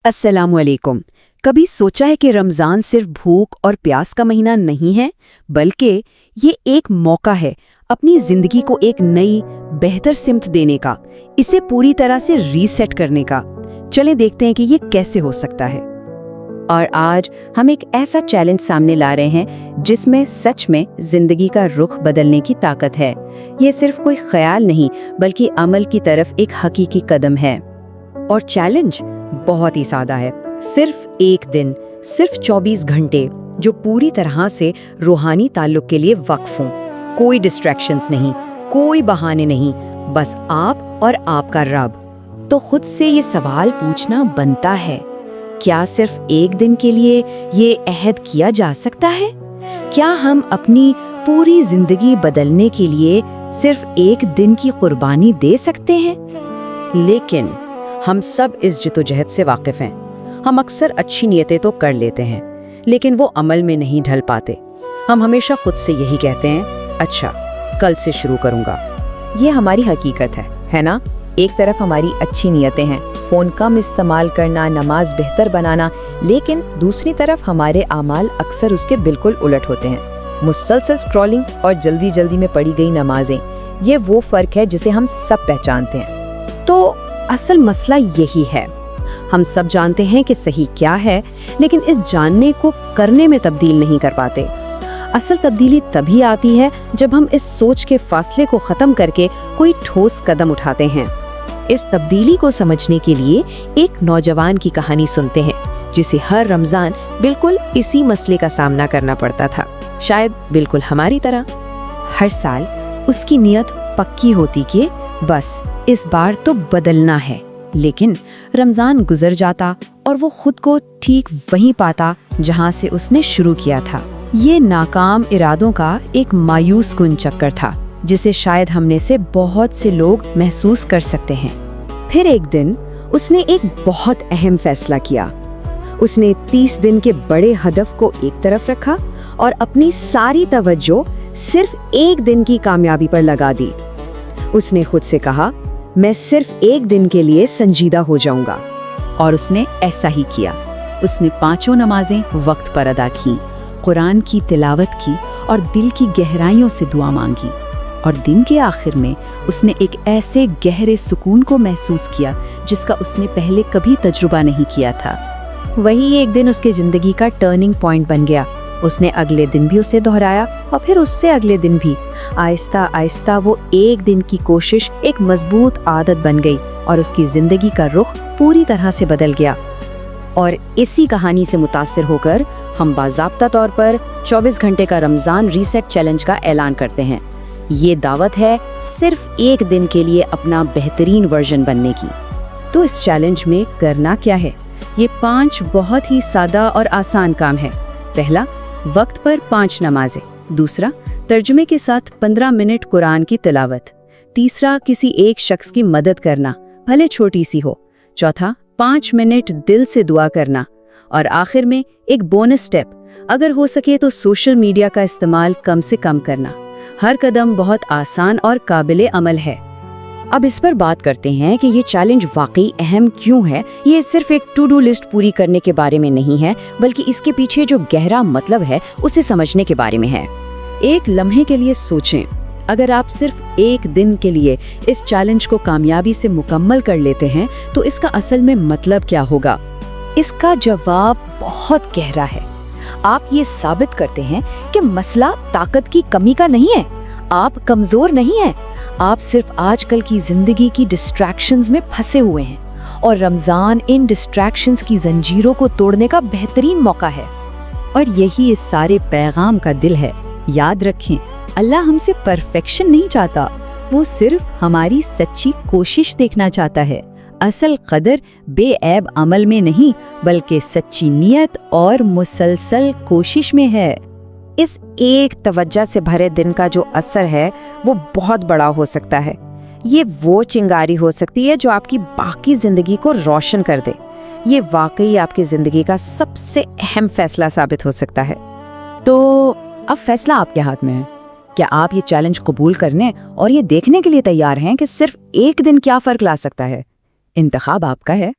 अस्सलामुअलैकुम। कभी सोचा है कि रमज़ान सिर्फ भूख और प्यास का महीना नहीं है, बल्कि ये एक मौका है अपनी ज़िंदगी को एक नई, बेहतर सिमत देने का, इसे पूरी तरह से रीसेट करने का। चलें देखते हैं कि ये कैसे हो सकता है। और आज हम एक ऐसा चैलेंज सामने ला रहे हैं जिसमें सच में ज़िंदगी का रुख बदलने की ताकत है। ये सिर्फ कोई ख्याल नहीं, बल्कि अमल की तरफ एक हकीकी कदम है। और चैलेंज बहुत ही सादा है। सिर्फ एक दिन, सिर्फ 24 घंटे जो पूरी तरह से रूहानी ताल्लुक के लिए वक्फ हों। कोई डिस्ट्रैक्शंस नहीं, कोई बहाने नहीं, बस आप और आपका रब। तो खुद से ये सवाल पूछना बनता है, क्या सिर्फ एक दिन के लिए ये अहद किया जा सकता है? क्या हम अपनी पूरी जिंदगी बदलने के लिए सिर्फ एक दिन की कुर्बानी दे सकते हैं? लेकिन हम सब इस जिद्दोजहद से वाकिफ हैं। हम अक्सर अच्छी नीयतें तो कर लेते हैं, लेकिन वो अमल में नहीं ढल पाते। हम हमेशा खुद से यही कहते हैं, अच्छा कल से शुरू करूंगा। ये हमारी हकीकत है ना? एक तरफ हमारी अच्छी नीयतें हैं, फ़ोन कम इस्तेमाल करना, नमाज बेहतर बनाना, लेकिन दूसरी तरफ हमारे आमाल अक्सर उसके बिल्कुल उलट होते हैं। मुसलसल स्क्रॉलिंग और जल्दी जल्दी में पढ़ी गई नमाजें, ये वो फ़र्क है जिसे हम सब पहचानते हैं। तो असल मसला यही है, हम सब जानते हैं कि सही क्या है, लेकिन इस जानने को करने में तब्दील नहीं कर पाते। असल तब्दीली तभी आती है जब हम इस सोच के फासले को ख़त्म करके कोई ठोस कदम उठाते हैं। इस तब्दीली को समझने के लिए एक नौजवान की कहानी सुनते हैं, जिसे हर रमज़ान बिल्कुल इसी मसले का सामना करना पड़ता था, शायद बिल्कुल हमारी तरह। हर साल उसकी नीयत पक्की होती कि बस इस बार तो बदलना है, लेकिन रमज़ान गुजर जाता और वो खुद को ठीक वहीं पाता जहां से उसने शुरू किया था। ये नाकाम इरादों का एक मायूस कुन चक्कर था, जिसे शायद हमने से बहुत से लोग महसूस कर सकते हैं। फिर एक दिन उसने एक बहुत अहम फैसला किया। उसने 30 दिन के बड़े हदफ को एक तरफ रखा और अपनी सारी तवज्जो सिर्फ एक दिन की कामयाबी पर लगा दी। उसने खुद से कहा, मैं सिर्फ एक दिन के लिए संजीदा हो जाऊंगा। और उसने ऐसा ही किया। उसने 5 नमाजें वक्त पर अदा की, कुरान की तिलावत की और दिल की गहराइयों से दुआ मांगी। और दिन के आखिर में उसने एक ऐसे गहरे सुकून को महसूस किया जिसका उसने पहले कभी तजुर्बा नहीं किया था। वही एक दिन उसकी ज़िंदगी का टर्निंग पॉइंट बन गया। उसने अगले दिन भी उसे दोहराया और फिर उससे अगले दिन भी। आहिस्ता आहिस्ता वो एक दिन की कोशिश एक मजबूत आदत बन गई और उसकी ज़िंदगी का रुख पूरी तरह से बदल गया। और इसी कहानी से मुतासिर होकर हम बाज़ाब्ता तौर पर 24 घंटे का रमज़ान रीसेट चैलेंज का ऐलान करते हैं। ये दावत है सिर्फ एक दिन के लिए अपना बेहतरीन वर्जन बनने की। तो इस चैलेंज में करना क्या है? ये 5 बहुत ही सादा और आसान काम है। पहला, वक्त पर 5 नमाजें। दूसरा, तर्जुमे के साथ 15 मिनट कुरान की तिलावत। तीसरा, किसी एक शख्स की मदद करना, भले छोटी सी हो। चौथा, 5 मिनट दिल से दुआ करना। और आखिर में एक बोनस स्टेप, अगर हो सके तो सोशल मीडिया का इस्तेमाल कम से कम करना। हर कदम बहुत आसान और काबिले अमल है। अब इस पर बात करते हैं कि ये चैलेंज वाकई अहम क्यों है। ये सिर्फ एक टू डू लिस्ट पूरी करने के बारे में नहीं है, बल्कि इसके पीछे जो गहरा मतलब है उसे समझने के बारे में है। एक लम्हे के लिए सोचें, अगर आप सिर्फ एक दिन के लिए इस चैलेंज को कामयाबी से मुकम्मल कर लेते हैं तो इसका असल में मतलब क्या होगा? इसका जवाब बहुत गहरा है। आप ये साबित करते हैं कि मसला ताकत की कमी का नहीं है, आप कमजोर नहीं हैं, आप सिर्फ आजकल की जिंदगी की डिस्ट्रैक्शंस में फंसे हुए हैं। और रमज़ान इन डिस्ट्रैक्शंस की जंजीरों को तोड़ने का बेहतरीन मौका है। और यही इस सारे पैगाम का दिल है। याद रखें, अल्लाह हमसे परफेक्शन नहीं चाहता, वो सिर्फ हमारी सच्ची कोशिश देखना चाहता है। असल कदर बेऐब अमल में नहीं, बल्कि सच्ची नियत और मुसलसल कोशिश में है। इस एक तवज्जो से भरे दिन का जो असर है वो बहुत बड़ा हो सकता है। ये वो चिंगारी हो सकती है जो आपकी बाकी जिंदगी को रोशन कर दे। ये वाकई आपकी जिंदगी का सबसे अहम फैसला साबित हो सकता है। तो अब फैसला आपके हाथ में है। क्या आप ये चैलेंज कबूल करने और ये देखने के लिए तैयार हैं कि सिर्फ एक दिन क्या फ़र्क ला सकता है? इंतखाब आपका है।